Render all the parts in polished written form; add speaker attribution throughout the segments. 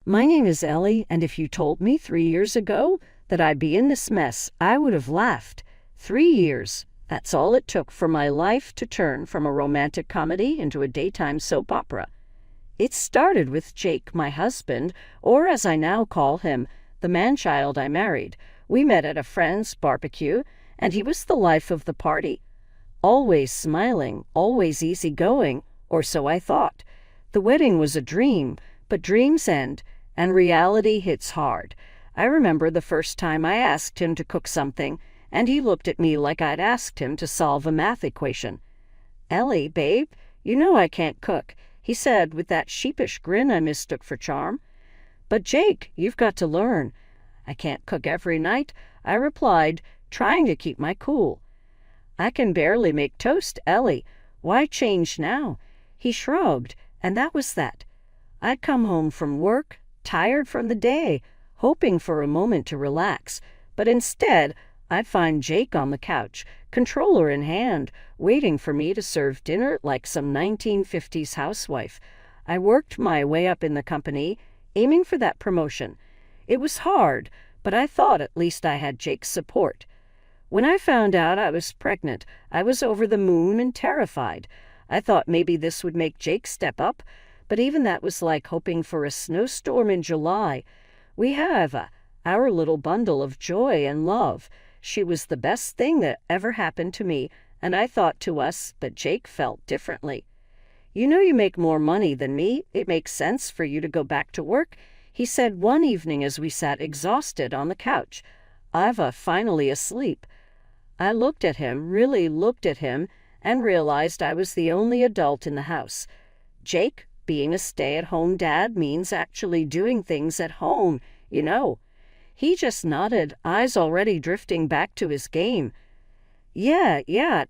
Speaker 1: My name is Ellie, and if you told me 3 years ago that I'd be in this mess, I would have laughed. 3 years. That's all it took for my life to turn from a romantic comedy into a daytime soap opera. It started with Jake, my husband, or as I now call him, the man-child I married. We met at a friend's barbecue, and he was the life of the party. Always smiling, always easygoing, or so I thought. The wedding was a dream, but dreams end, and reality hits hard. I remember the first time I asked him to cook something, and he looked at me like I'd asked him to solve a math equation. "Ellie, babe, you know I can't cook," he said with that sheepish grin I mistook for charm. "But Jake, you've got to learn." "I can't cook every night," I replied, trying to keep my cool. "I can barely make toast, Ellie. Why change now?" He shrugged, and that was that. I'd come home from work, tired from the day, hoping for a moment to relax, but instead I'd find Jake on the couch, controller in hand, waiting for me to serve dinner like some 1950s housewife. I worked my way up in the company, aiming for that promotion. It was hard, but I thought at least I had Jake's support. When I found out I was pregnant, I was over the moon and terrified. I thought maybe this would make Jake step up, but even that was like hoping for a snowstorm in July. We have our little bundle of joy and love. She was the best thing that ever happened to me, and I thought to us, but Jake felt differently. "You know you make more money than me. It makes sense for you to go back to work," he said one evening as we sat exhausted on the couch. Iva finally asleep. I looked at him, really looked at him, and realized I was the only adult in the house. Jake, being a stay-at-home dad means actually doing things at home, you know. He just nodded, eyes already drifting back to his game. Yeah,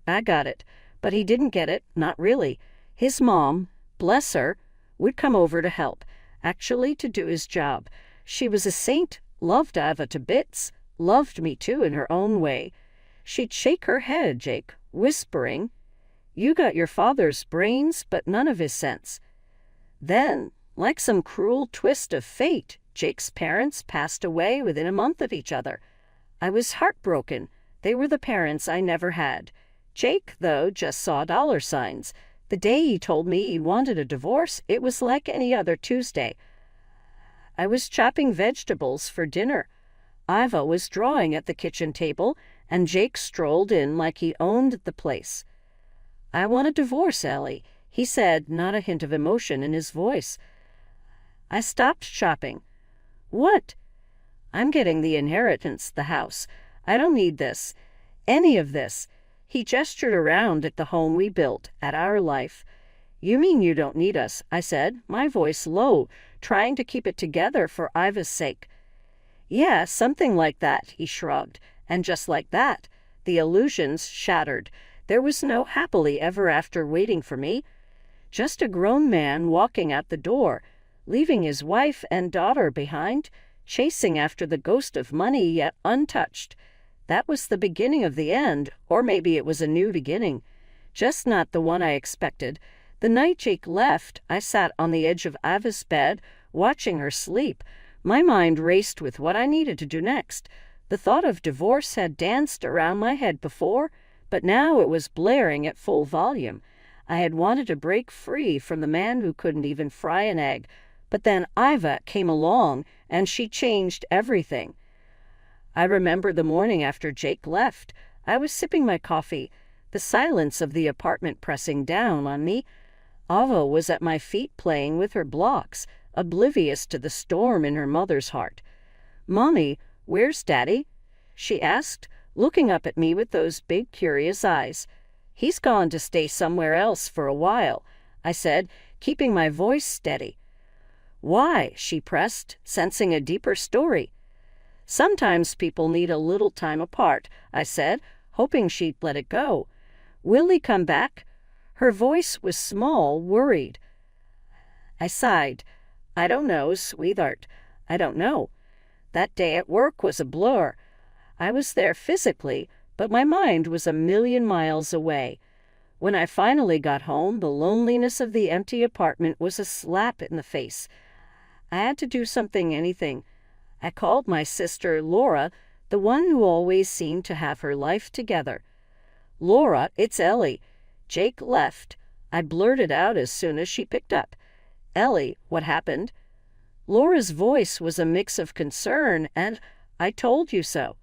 Speaker 1: I got it. But he didn't get it, not really. His mom, bless her, would come over to help, actually to do his job. She was a saint, loved Iva to bits, loved me too in her own way. She'd shake her head, Jake, whispering, "You got your father's brains, but none of his sense." Then, like some cruel twist of fate, Jake's parents passed away within a month of each other. I was heartbroken. They were the parents I never had. Jake, though, just saw dollar signs. The day he told me he wanted a divorce, it was like any other Tuesday. I was chopping vegetables for dinner. Iva was drawing at the kitchen table, and Jake strolled in like he owned the place. "I want a divorce, Ellie," he said, not a hint of emotion in his voice. I stopped chopping. "What?" "I'm getting the inheritance, the house. I don't need this. Any of this." He gestured around at the home we built, at our life. "You mean you don't need us?" I said, my voice low, trying to keep it together for Iva's sake. "Yeah, something like that," he shrugged. And just like that, the illusions shattered. There was no happily ever after waiting for me. Just a grown man walking out the door, leaving his wife and daughter behind, chasing after the ghost of money yet untouched. That was the beginning of the end, or maybe it was a new beginning. Just not the one I expected. The night Jake left, I sat on the edge of Iva's bed, watching her sleep. My mind raced with what I needed to do next. The thought of divorce had danced around my head before, but now it was blaring at full volume. I had wanted to break free from the man who couldn't even fry an egg, but then Iva came along, and she changed everything. I remember the morning after Jake left. I was sipping my coffee, the silence of the apartment pressing down on me. Ava was at my feet playing with her blocks, oblivious to the storm in her mother's heart. "Mommy, where's Daddy?" she asked, looking up at me with those big, curious eyes. "He's gone to stay somewhere else for a while," I said, keeping my voice steady. "Why?" she pressed, sensing a deeper story. "Sometimes people need a little time apart," I said, hoping she'd let it go. "Will he come back?" Her voice was small, worried. I sighed. "I don't know, sweetheart. I don't know. That day at work was a blur. I was there physically, but my mind was a million miles away. When I finally got home, the loneliness of the empty apartment was a slap in the face. I had to do something, anything. I called my sister Laura, the one who always seemed to have her life together. "Laura, it's Ellie. Jake left." I blurted out as soon as she picked up. "Ellie, what happened?" Laura's voice was a mix of concern and, "I told you so."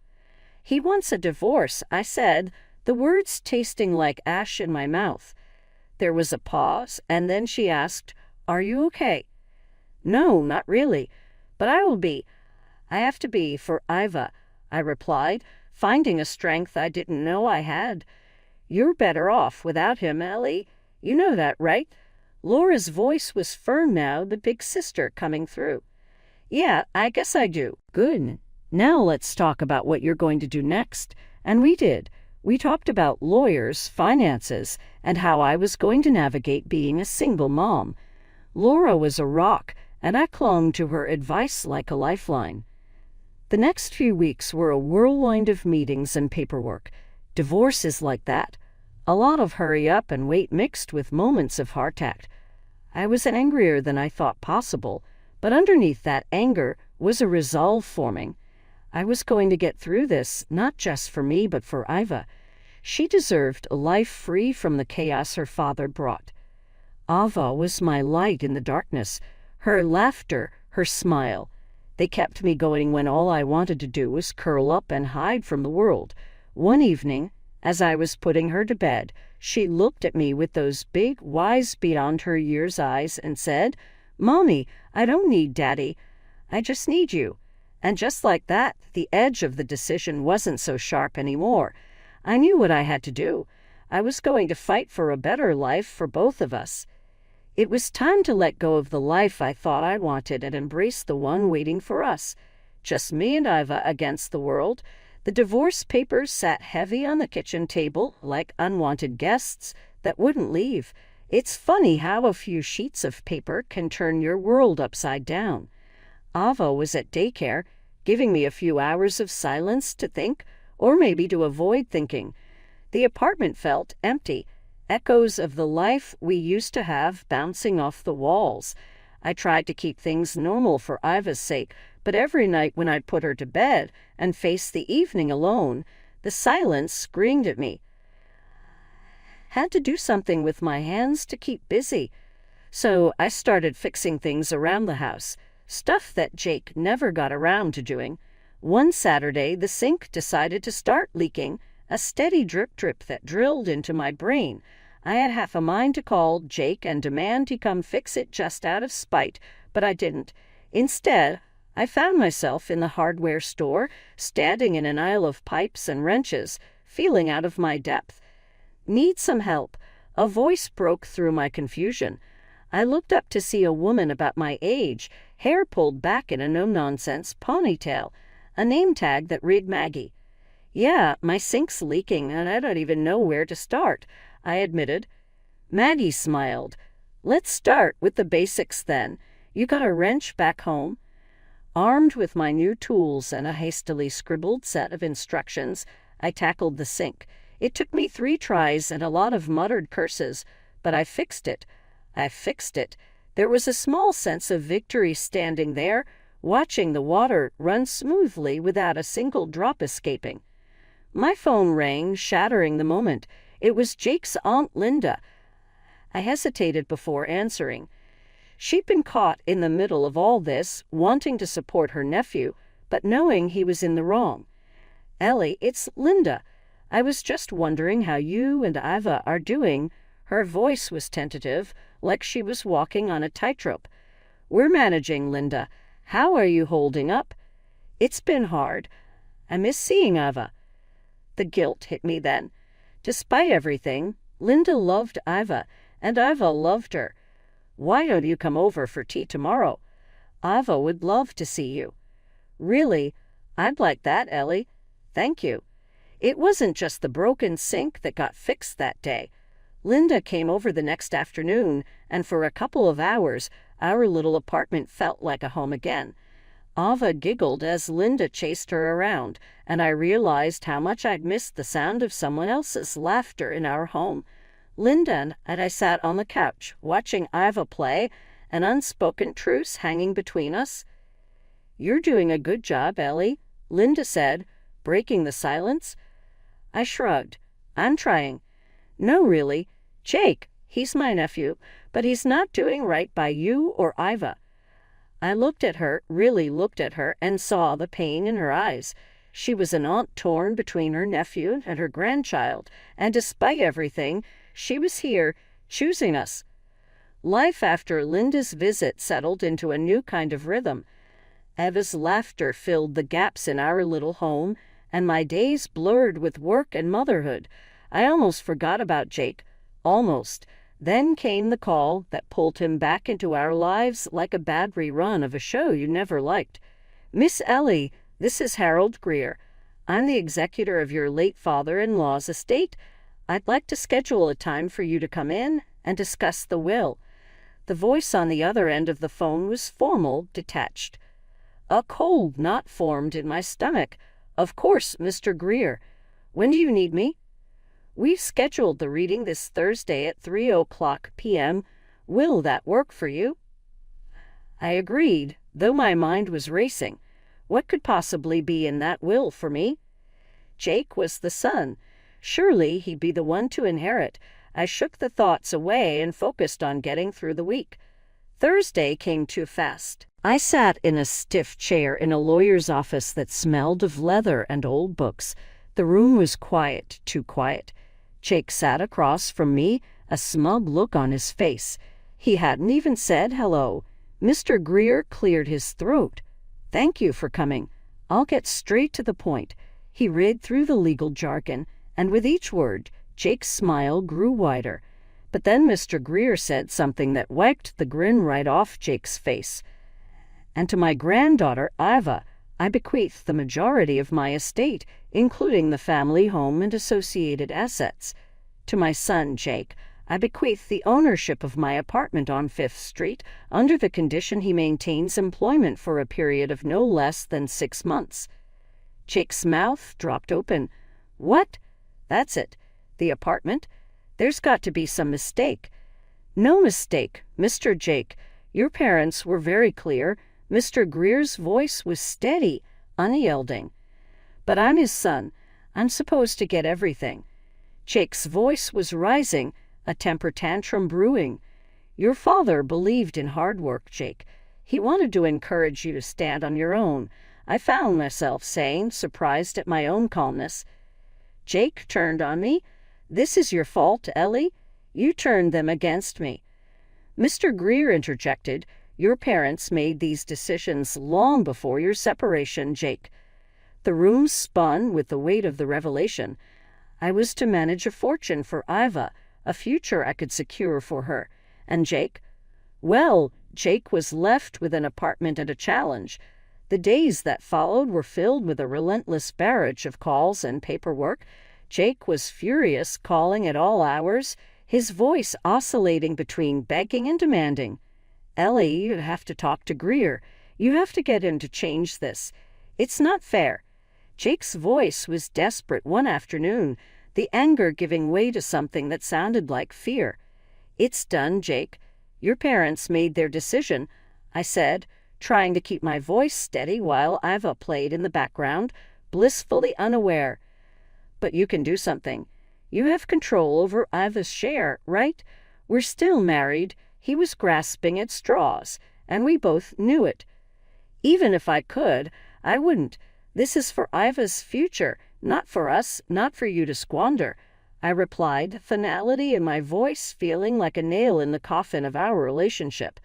Speaker 1: "He wants a divorce," I said, the words tasting like ash in my mouth. There was a pause, and then she asked, "Are you okay?" "No, not really, but I will be. I have to be for Iva," I replied, finding a strength I didn't know I had. "You're better off without him, Ellie. You know that, right?" Laura's voice was firm now, the big sister coming through. "Yeah, I guess I do." "Good. Now let's talk about what you're going to do next." And we did. We talked about lawyers, finances, and how I was going to navigate being a single mom. Laura was a rock, and I clung to her advice like a lifeline. The next few weeks were a whirlwind of meetings and paperwork. Divorce is like that. A lot of hurry up and wait mixed with moments of hardtack. I was angrier than I thought possible, but underneath that anger was a resolve forming. I was going to get through this, not just for me, but for Iva. She deserved a life free from the chaos her father brought. Ava was my light in the darkness, her laughter, her smile. They kept me going when all I wanted to do was curl up and hide from the world. One evening, as I was putting her to bed, she looked at me with those big, wise beyond her years eyes and said, "Mommy, I don't need Daddy. I just need you." And just like that, the edge of the decision wasn't so sharp anymore. I knew what I had to do. I was going to fight for a better life for both of us. It was time to let go of the life I thought I wanted and embrace the one waiting for us. Just me and Iva against the world. The divorce papers sat heavy on the kitchen table like unwanted guests that wouldn't leave. It's funny how a few sheets of paper can turn your world upside down. Ava was at daycare, giving me a few hours of silence to think, or maybe to avoid thinking. The apartment felt empty, echoes of the life we used to have bouncing off the walls. I tried to keep things normal for Iva's sake, but every night when I'd put her to bed and face the evening alone, the silence screamed at me. Had to do something with my hands to keep busy. So I started fixing things around the house. Stuff that Jake never got around to doing. One Saturday, the sink decided to start leaking, a steady drip that drilled into my brain. I had half a mind to call Jake and demand he come fix it just out of spite, but I didn't. Instead, I found myself in the hardware store, standing in an aisle of pipes and wrenches, feeling out of my depth. "Need some help." A voice broke through my confusion. I looked up to see a woman about my age, hair pulled back in a no-nonsense ponytail, a name tag that read Maggie. "Yeah, my sink's leaking and I don't even know where to start," I admitted. Maggie smiled. "Let's start with the basics then. You got a wrench back home?" Armed with my new tools and a hastily scribbled set of instructions, I tackled the sink. It took me 3 tries and a lot of muttered curses, but I fixed it. There was a small sense of victory standing there, watching the water run smoothly without a single drop escaping. My phone rang, shattering the moment. It was Jake's Aunt Linda. I hesitated before answering. She'd been caught in the middle of all this, wanting to support her nephew, but knowing he was in the wrong. "Ellie, it's Linda. I was just wondering how you and Iva are doing." Her voice was tentative, like she was walking on a tightrope. "We're managing, Linda. How are you holding up?" "It's been hard. I miss seeing Iva." The guilt hit me then. Despite everything, Linda loved Iva, and Iva loved her. "Why don't you come over for tea tomorrow? Iva would love to see you." "Really? I'd like that, Ellie. Thank you." It wasn't just the broken sink that got fixed that day. Linda came over the next afternoon, and for a couple of hours, our little apartment felt like a home again. Ava giggled as Linda chased her around, and I realized how much I'd missed the sound of someone else's laughter in our home. Linda and I sat on the couch, watching Iva play, an unspoken truce hanging between us? "You're doing a good job, Ellie," Linda said, breaking the silence. I shrugged. "I'm trying." "No, really. Jake, he's my nephew, but he's not doing right by you or Iva." I looked at her, really looked at her, and saw the pain in her eyes. She was an aunt torn between her nephew and her grandchild, and despite everything, she was here, choosing us. Life after Linda's visit settled into a new kind of rhythm. Eva's laughter filled the gaps in our little home, and my days blurred with work and motherhood. I almost forgot about Jake. Almost. Then came the call that pulled him back into our lives like a bad rerun of a show you never liked. "Miss Ellie, this is Harold Greer. I'm the executor of your late father-in-law's estate. I'd like to schedule a time for you to come in and discuss the will." The voice on the other end of the phone was formal, detached. A cold knot formed in my stomach. "Of course, Mr. Greer. When do you need me?" "We've scheduled the reading this Thursday at 3:00 p.m. Will that work for you?" I agreed, though my mind was racing. What could possibly be in that will for me? Jake was the son. Surely he'd be the one to inherit. I shook the thoughts away and focused on getting through the week. Thursday came too fast. I sat in a stiff chair in a lawyer's office that smelled of leather and old books. The room was quiet, too quiet. Jake sat across from me, a smug look on his face. He hadn't even said hello. Mr. Greer cleared his throat. "Thank you for coming. I'll get straight to the point." He read through the legal jargon, and with each word, Jake's smile grew wider. But then Mr. Greer said something that wiped the grin right off Jake's face. "And to my granddaughter, Iva, I bequeath the majority of my estate, including the family home and associated assets. To my son, Jake, I bequeath the ownership of my apartment on 5th Street under the condition he maintains employment for a period of no less than 6 months." Jake's mouth dropped open. "What? That's it. The apartment? There's got to be some mistake." "No mistake, Mr. Jake. Your parents were very clear." Mr. Greer's voice was steady, unyielding. "But I'm his son. I'm supposed to get everything." Jake's voice was rising, a temper tantrum brewing. "Your father believed in hard work, Jake. He wanted to encourage you to stand on your own," I found myself saying, surprised at my own calmness. Jake turned on me. "This is your fault, Ellie. You turned them against me." Mr. Greer interjected. "Your parents made these decisions long before your separation, Jake." The room spun with the weight of the revelation. I was to manage a fortune for Iva, a future I could secure for her. And Jake? Well, Jake was left with an apartment and a challenge. The days that followed were filled with a relentless barrage of calls and paperwork. Jake was furious, calling at all hours, his voice oscillating between begging and demanding. "Ellie, you have to talk to Greer. You have to get him to change this. It's not fair." Jake's voice was desperate one afternoon, the anger giving way to something that sounded like fear. "It's done, Jake. Your parents made their decision," I said, trying to keep my voice steady while Iva played in the background, blissfully unaware. "But you can do something. You have control over Iva's share, right? We're still married." He was grasping at straws, and we both knew it. "Even if I could, I wouldn't. This is for Iva's future, not for us, not for you to squander," I replied, finality in my voice feeling like a nail in the coffin of our relationship.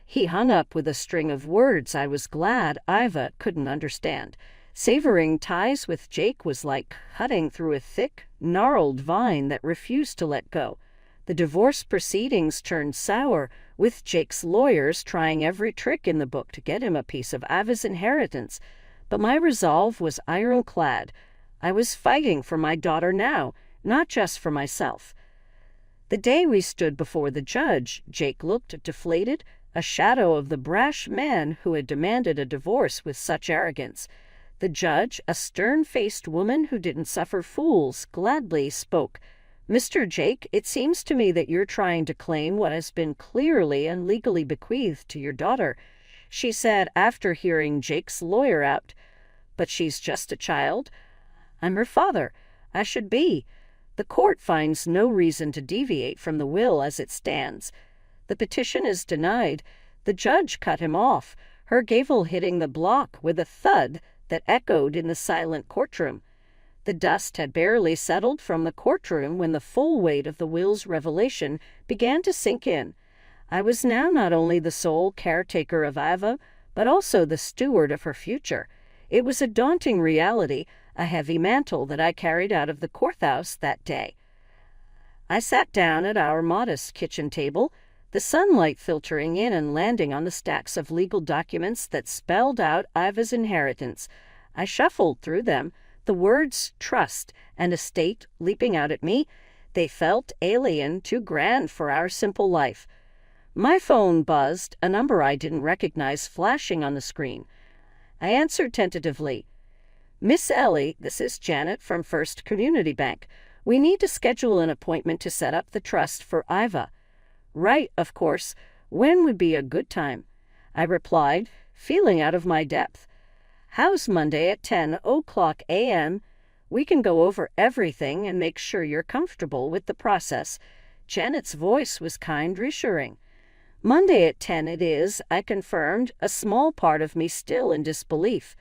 Speaker 1: He hung up with a string of words I was glad Iva couldn't understand. Savoring ties with Jake was like cutting through a thick, gnarled vine that refused to let go. The divorce proceedings turned sour, with Jake's lawyers trying every trick in the book to get him a piece of Iva's inheritance. But my resolve was ironclad. I was fighting for my daughter now, not just for myself. The day we stood before the judge, Jake looked deflated, a shadow of the brash man who had demanded a divorce with such arrogance. The judge, a stern-faced woman who didn't suffer fools, gladly spoke. Mr. Jake, it seems to me that you're trying to claim what has been clearly and legally bequeathed to your daughter, she said after hearing Jake's lawyer out. But she's just a child. I'm her father. I should be. The court finds no reason to deviate from the will as it stands. The petition is denied. The judge cut him off, her gavel hitting the block with a thud that echoed in the silent courtroom. The dust had barely settled from the courtroom when the full weight of the will's revelation began to sink in. I was now not only the sole caretaker of Iva, but also the steward of her future. It was a daunting reality, a heavy mantle that I carried out of the courthouse that day. I sat down at our modest kitchen table, the sunlight filtering in and landing on the stacks of legal documents that spelled out Iva's inheritance. I shuffled through them, the words trust and estate leaping out at me. They felt alien, too grand for our simple life. My phone buzzed, a number I didn't recognize flashing on the screen. I answered tentatively. Miss Ellie, this is Janet from First Community Bank. We need to schedule an appointment to set up the trust for Iva. Right, of course. When would be a good time? I replied, feeling out of my depth. How's Monday at 10:00 a.m.? We can go over everything and make sure you're comfortable with the process. Janet's voice was kind, reassuring. Monday at 10 it is, I confirmed, a small part of me still in disbelief.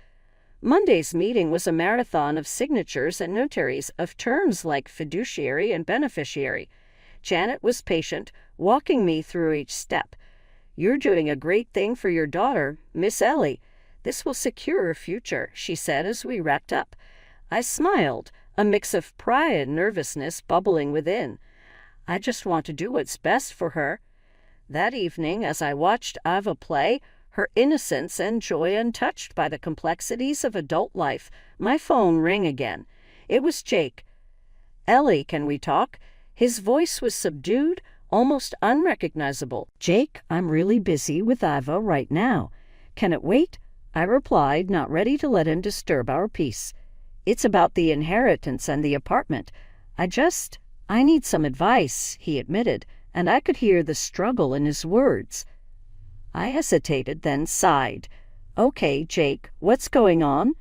Speaker 1: Monday's meeting was a marathon of signatures and notaries of terms like fiduciary and beneficiary. Janet was patient, walking me through each step. You're doing a great thing for your daughter, Miss Ellie. This will secure her future, she said as we wrapped up. I smiled, a mix of pride and nervousness bubbling within. I just want to do what's best for her. That evening, as I watched Iva play, her innocence and joy untouched by the complexities of adult life, my phone rang again. It was Jake. Ellie, can we talk? His voice was subdued, almost unrecognizable. Jake, I'm really busy with Iva right now. Can it wait? I replied, not ready to let him disturb our peace. It's about the inheritance and the apartment. I need some advice, he admitted, and I could hear the struggle in his words. I hesitated, then sighed. Okay, Jake, what's going on?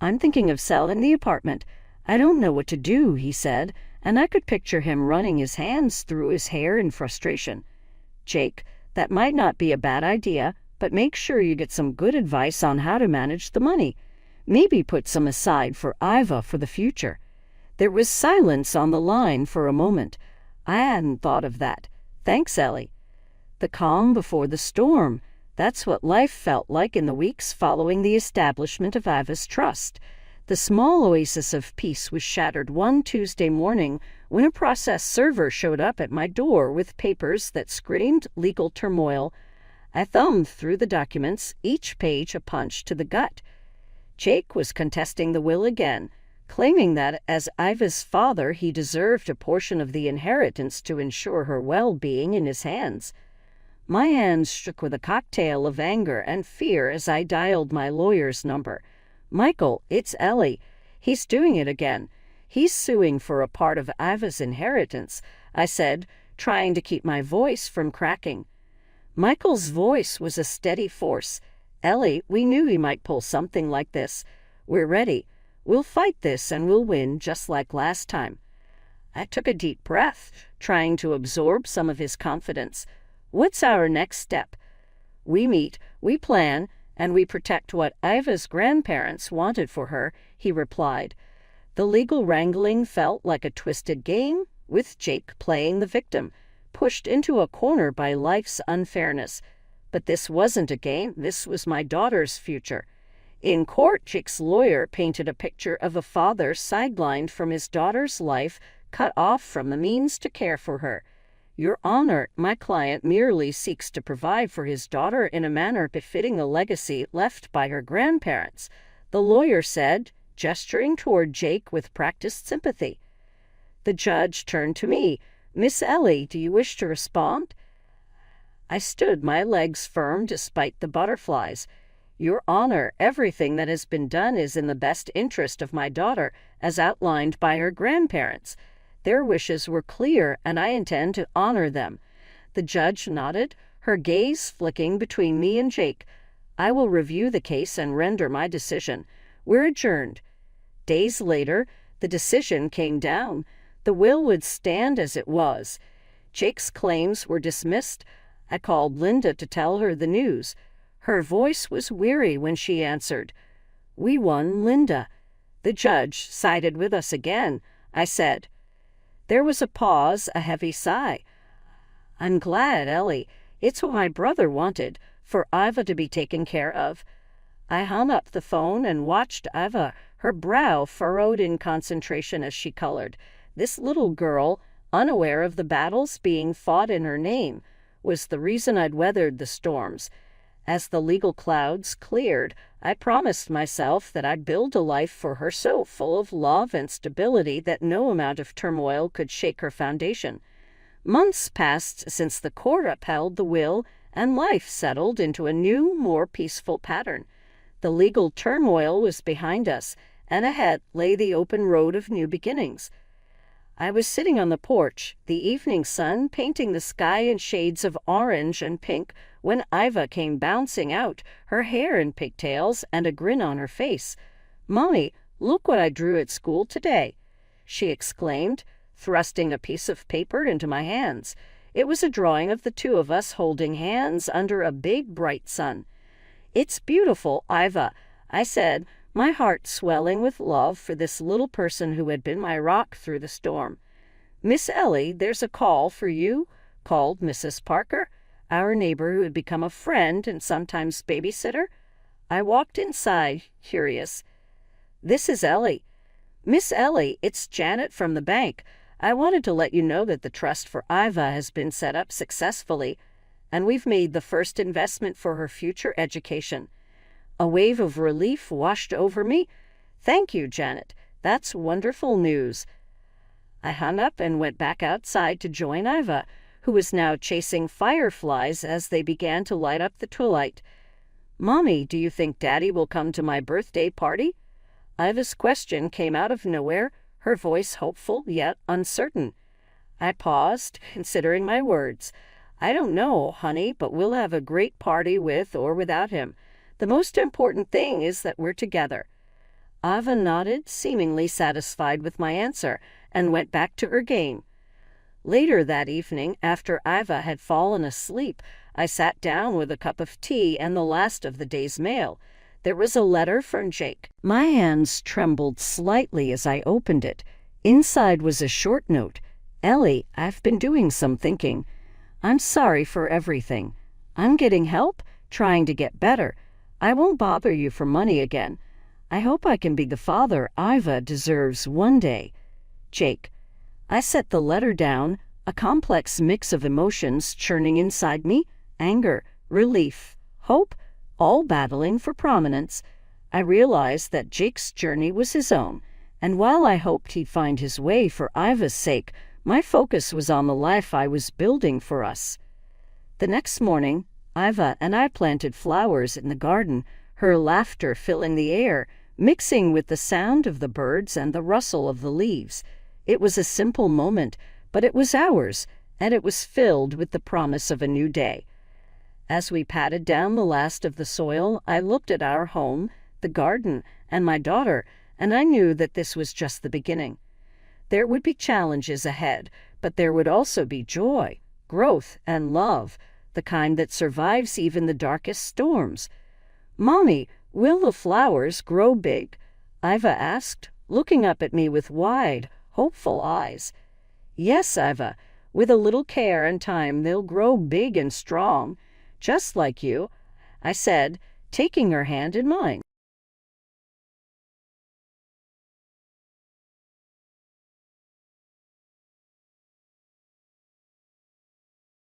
Speaker 1: I'm thinking of selling the apartment. I don't know what to do, he said, and I could picture him running his hands through his hair in frustration. Jake, that might not be a bad idea, but make sure you get some good advice on how to manage the money. Maybe put some aside for Iva for the future. There was silence on the line for a moment. I hadn't thought of that. Thanks, Ellie. The calm before the storm. That's what life felt like in the weeks following the establishment of Iva's trust. The small oasis of peace was shattered one Tuesday morning when a process server showed up at my door with papers that screamed legal turmoil. I thumbed through the documents, each page a punch to the gut. Jake was contesting the will again, claiming that as Iva's father he deserved a portion of the inheritance to ensure her well-being in his hands. My hands shook with a cocktail of anger and fear as I dialed my lawyer's number. Michael, it's Ellie. He's doing it again. He's suing for a part of Iva's inheritance, I said, trying to keep my voice from cracking. Michael's voice was a steady force. Ellie, we knew he might pull something like this. We're ready. We'll fight this and we'll win just like last time. I took a deep breath, trying to absorb some of his confidence. What's our next step? We meet, we plan, and we protect what Iva's grandparents wanted for her, he replied. The legal wrangling felt like a twisted game, with Jake playing the victim, pushed into a corner by life's unfairness. But this wasn't a game, this was my daughter's future. In court, Jake's lawyer painted a picture of a father sidelined from his daughter's life, cut off from the means to care for her. Your Honor, my client merely seeks to provide for his daughter in a manner befitting the legacy left by her grandparents, the lawyer said, gesturing toward Jake with practiced sympathy. The judge turned to me. Miss Ellie, do you wish to respond? I stood, my legs firm despite the butterflies. Your Honor, everything that has been done is in the best interest of my daughter, as outlined by her grandparents. Their wishes were clear, and I intend to honor them." The judge nodded, her gaze flicking between me and Jake. "I will review the case and render my decision. We're adjourned." Days later, the decision came down. The will would stand as it was. Jake's claims were dismissed. I called Linda to tell her the news. Her voice was weary when she answered. "We won, Linda." The judge sided with us again. I said. There was a pause, a heavy sigh. "I'm glad, Ellie. It's what my brother wanted, for Iva to be taken care of." I hung up the phone and watched Iva, her brow furrowed in concentration as she colored. This little girl, unaware of the battles being fought in her name, was the reason I'd weathered the storms. As the legal clouds cleared, I promised myself that I'd build a life for her so full of love and stability that no amount of turmoil could shake her foundation. Months passed since the court upheld the will, and life settled into a new, more peaceful pattern. The legal turmoil was behind us, and ahead lay the open road of new beginnings. I was sitting on the porch, the evening sun painting the sky in shades of orange and pink, when Iva came bouncing out, her hair in pigtails and a grin on her face. "Mommy, look what I drew at school today," she exclaimed, thrusting a piece of paper into my hands. It was a drawing of the two of us holding hands under a big, bright sun. "It's beautiful, Iva," I said, my heart swelling with love for this little person who had been my rock through the storm. "Miss Ellie, there's a call for you," called Mrs. Parker, our neighbor who had become a friend and sometimes babysitter. I walked inside, curious. "This is Ellie." "Miss Ellie, it's Janet from the bank. I wanted to let you know that the trust for Iva has been set up successfully, and we've made the first investment for her future education." A wave of relief washed over me. "Thank you, Janet. That's wonderful news." I hung up and went back outside to join Iva, who was now chasing fireflies as they began to light up the twilight. "Mommy, do you think Daddy will come to my birthday party?" Iva's question came out of nowhere, her voice hopeful yet uncertain. I paused, considering my words. "I don't know, honey, but we'll have a great party with or without him. The most important thing is that we're together." Iva nodded, seemingly satisfied with my answer, and went back to her game. Later that evening, after Iva had fallen asleep, I sat down with a cup of tea and the last of the day's mail. There was a letter from Jake. My hands trembled slightly as I opened it. Inside was a short note. "Ellie, I've been doing some thinking. I'm sorry for everything. I'm getting help, trying to get better. I won't bother you for money again. I hope I can be the father Iva deserves one day. Jake." I set the letter down, a complex mix of emotions churning inside me, anger, relief, hope, all battling for prominence. I realized that Jake's journey was his own, and while I hoped he'd find his way for Iva's sake, my focus was on the life I was building for us. The next morning, Iva and I planted flowers in the garden, her laughter filling the air, mixing with the sound of the birds and the rustle of the leaves. It was a simple moment, but it was ours, and it was filled with the promise of a new day. As we patted down the last of the soil, I looked at our home, the garden, and my daughter, and I knew that this was just the beginning. There would be challenges ahead, but there would also be joy, growth, and love, the kind that survives even the darkest storms. "Mommy, will the flowers grow big?" Iva asked, looking up at me with wide, hopeful eyes. "Yes, Iva. With a little care and time, they'll grow big and strong, just like you," I said, taking her hand in mine.